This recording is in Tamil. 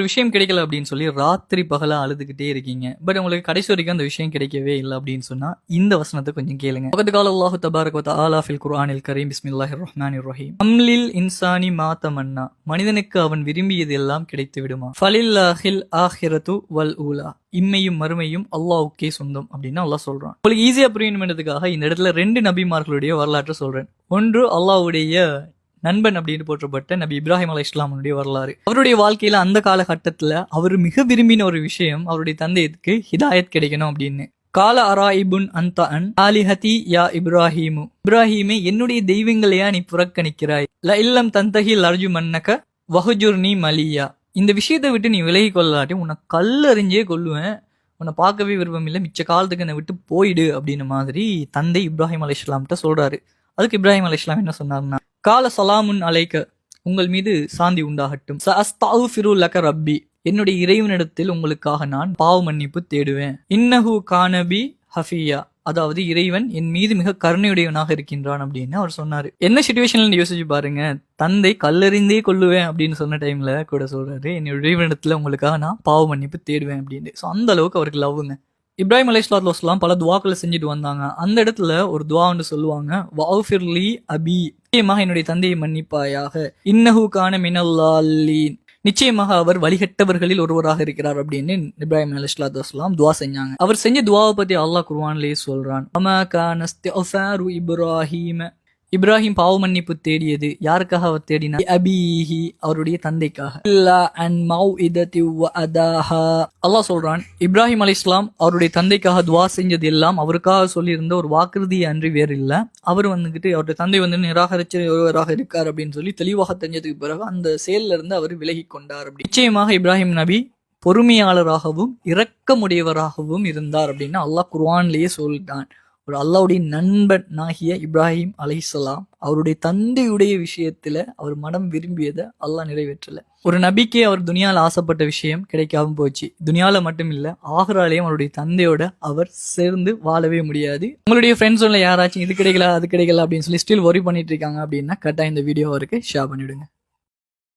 ஒரு விஷயம் கிடைக்கல அப்படின்னு சொல்லி ராத்திரி பகலா அழுதுகிட்டே இருக்கீங்க. பட் உங்களுக்கு கடைசி வரைக்கும் அந்த விஷயம் கிடைக்கவே இல்ல அப்படின்னு சொன்னா, இந்த வசனத்த கொஞ்சம் கேளுங்க. வகத் கால அல்லாஹு தபாரக வ தஆலா ஃபில் குர்ஆனில் கரீம் பிஸ்மில்லாஹிர் ரஹ்மானிர் ரஹீம். அம்லில் இன்சானி மா தமன்னா. மனிதனுக்கு அவன் விரும்பியது எல்லாம் கிடைத்து விடுமா. ஃபலில்லாஹில் ஆஹிரத்து வல் ஊலா. இம்மையும் மறுமையும் அல்லாஹ்வுக்கே சொந்தம் அப்படின்னு அல்லாஹ் சொல்றான். உங்களுக்கு ஈஸியா புரியணும்ன்றதுக்காக இந்த இடத்துல 2 நபிமார்களுடைய வரலாற்றை சொல்றேன். ஒன்று அல்லாஹ்வுடைய நண்பன் அப்படின்னு போற்றப்பட்ட நபி இப்ராஹிம் அலைஹிஸ்ஸலாமுடைய வரலாறு. அவருடைய வாழ்க்கையில அந்த காலகட்டத்துல அவர் மிக விரும்பின ஒரு விஷயம் அவருடைய தந்தைக்கு ஹிதாயத் கிடைக்கணும் அப்படின்னு. கால அராயிபுன் அந்த அன் ஆலிஹதி யா இப்ராஹிமு. இப்ராஹிமே, என்னுடைய தெய்வங்களையா நீ புறக்கணிக்கிறாய். ல இல்லம் தந்தஹி லர்ஜு மன்னக வஹுஜுர்னி மலியா. இந்த விஷயத்தை விட்டு நீ விலகி கொள்ளாட்டி உன்னை கல்லறிஞ்சே கொல்லுவேன், உன்னை பார்க்கவே விருப்பம் இல்லை, மிச்ச காலத்துக்கு என்னை விட்டு போயிடு அப்படின்னு மாதிரி தந்தை இப்ராஹிம் அலைஹிஸ்ஸலாம்கிட்ட சொல்றாரு. அதுக்கு இப்ராஹிம் அலைஹிஸ்ஸலாம் என்ன சொன்னார்னா, கால சலாமுன் அலைக்க, உங்கள் மீது சாந்தி உண்டாகட்டும். சஅஸ்தக்ஃபிரு லக ரப்பி, என்னுடைய இறைவனிடத்தில் உங்களுக்காக நான் பாவ மன்னிப்பு தேடுவேன். இன்னஹு கானபி ஹஃபியா, அதாவது இறைவன் என் மீது மிக கருணையுடையவனாக இருக்கின்றான் அப்படின்னு அவர் சொன்னாரு. என்ன சிச்சுவேஷன்ல யோசிச்சு பாருங்க, தந்தை கல்லறிந்தே கொல்லுவேன் அப்படின்னு சொன்ன டைம்ல கூட சொல்றாரு, என்னுடைய இறைவனிடத்துல உங்களுக்காக நான் பாவ மன்னிப்பு தேடுவேன் அப்படின்னு. ஸோ அந்த அளவுக்கு அவருக்கு லவ்வுங்க. இப்ராஹிம் அலைஹிஸ்ஸலாத்து வஸ்ஸலாம் பல துவாக்களை செஞ்சுட்டு வந்தாங்க. அந்த இடத்துல ஒரு துவா வந்து சொல்லுவாங்க, வஅஃபிர்லி அபி, நிச்சயமாக என்னுடைய தந்தையை மன்னிப்பாயாக. இன்னஹு கான மினல்லாலீன், நிச்சயமாக அவர் வழிகட்டவர்களில் ஒருவராக இருக்கிறார் அப்படின்னு இப்ராஹிம் அலைஹிஸ்ஸலாத்து வஸ்ஸலாம் துவா செஞ்சாங்க. அவர் செஞ்ச துவாவை பத்தி அல்லாஹ் குர்ஆன்லயே சொல்றான், அமா கான இஸ்திஃபாரு இப்ராஹீம, இப்ராஹிம் பாவ மன்னிப்பு தேடியது யாருக்காக அவர் தேடினார், அபீஹி, அவருடைய தந்தைக்காக. அல்லாஹ் சொல்றான், இப்ராஹிம் அலைஹிஸ்ஸலாம் அவருடைய தந்தைக்காக துவா செஞ்சது எல்லாம் அவருக்காக சொல்லியிருந்த ஒரு வாக்குறுதியை அன்றி வேறு இல்ல. அவர் வந்துகிட்டு அவருடைய தந்தை வந்து நிராகரிச்ச ஒருவராக இருக்கார் அப்படின்னு சொல்லி தெளிவாக தெரிஞ்சதுக்கு பிறகு அந்த செயல்ல இருந்து அவர் விலகி கொண்டார். அப்படி நிச்சயமாக இப்ராஹிம் நபி பொறுமையாளராகவும் இரக்கமுடையவராகவும் இருந்தார் அப்படின்னு அல்லாஹ் குர்ஆன்லயே சொல்லிட்டான். ஒரு அல்லாஹ்வுடைய நண்பன் ஆகிய இப்ராஹிம் அலைஹிஸ்ஸலாம் அவருடைய தந்தையுடைய விஷயத்துல அவர் மனம் விரும்பியதை அல்லாஹ் நிறைவேற்றல. ஒரு நபிக்கே அவர் துனியால ஆசைப்பட்ட விஷயம் கிடைக்காம போச்சு. துனியால மட்டும் இல்ல, ஆகிராலையும் அவருடைய தந்தையோட அவர் சேர்ந்து வாழவே முடியாது. உங்களுடைய ஃப்ரெண்ட்ஸ்ல யாராச்சும் இது கிடைக்கல அது கிடைக்கல அப்படின்னு சொல்லி ஸ்டில் ஒரி பண்ணிட்டு இருக்காங்க அப்படின்னா கரெக்டா இந்த வீடியோ அவருக்கு ஷேர் பண்ணிவிடுங்க.